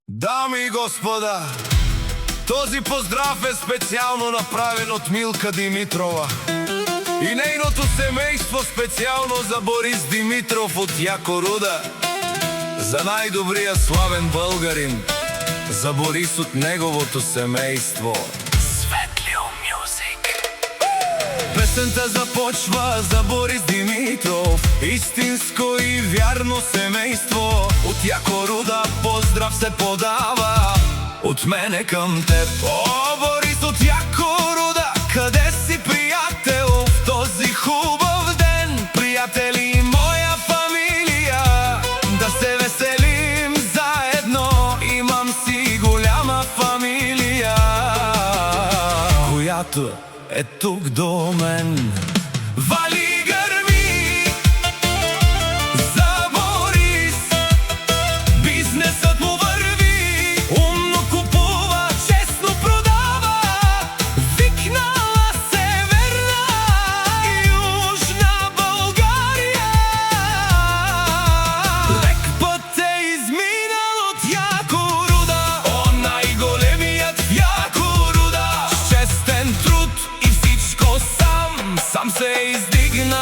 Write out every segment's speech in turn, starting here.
Дами и господа, този поздрав е специално направен от Милка Димитрова и нейното семейство, специално за Борис Димитров от Якоруда, за най-добрия славен българин, за Борис от неговото семейство. Светлио Мюзик. Песента започва за Борис Димитров, истинско и вярно семейство. От Якоруда поздрав се подава от мене към теб. О, Борис от Якоруда, къде си, приятел, в този хубав ден? Приятели, моя фамилия, да се веселим заедно. Имам си голяма фамилия, която е тук до мен. Вали гърми за Борис, бизнесът му върви, умно купува, честно продава. Викнала Северна и Южна България, лек път е изминал от Якоруда. О, най-големият в Якоруда, с честен труд и всичко сам се е издигнал.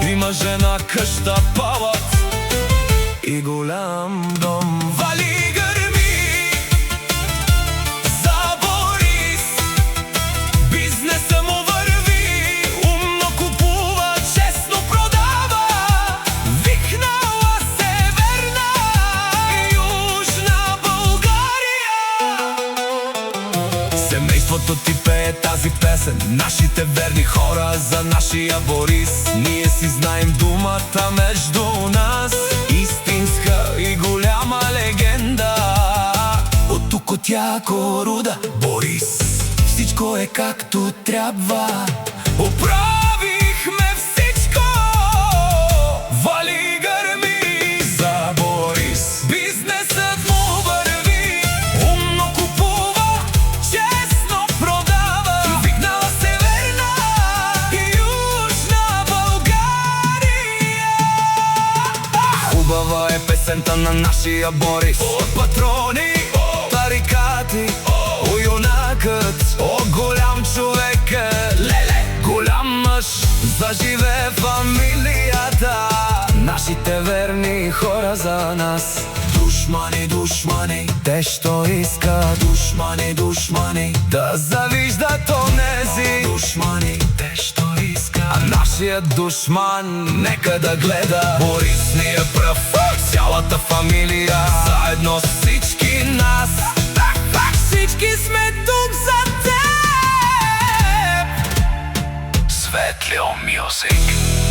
Има жена, къща, палат и голям дом. Вали гърми за Борис, бизнеса му върви, умно купува, честно продава. Викнала Северна и Южна България. Семейството ти пее тази песен, нашите верни хора за нашия Борис. Ние си знаем думата между нас, истинска и голяма легенда. От тук, от Якоруда, Борис, всичко е както трябва. Оправихме всичко. Вали гърми за Борис, бизнесът му върви, умно купува, честно продава. Викнала Северна и Южна България. Хубава е песента на нашия Борис. От патрони, тарикати, о, юнакът, о, голям човек е, леле, голям мъж, заживе фамилията. Нашите верни хора за нас. Душмани, душмани, те що искат? Душмани, душмани, да завиждат онези. Душмани, те що искат? А нашият душман нека да гледа. Борис ни е пръв, цялата фамилия, заедно с всички нас. Всички сме тук за теб. Светлио Мюзик.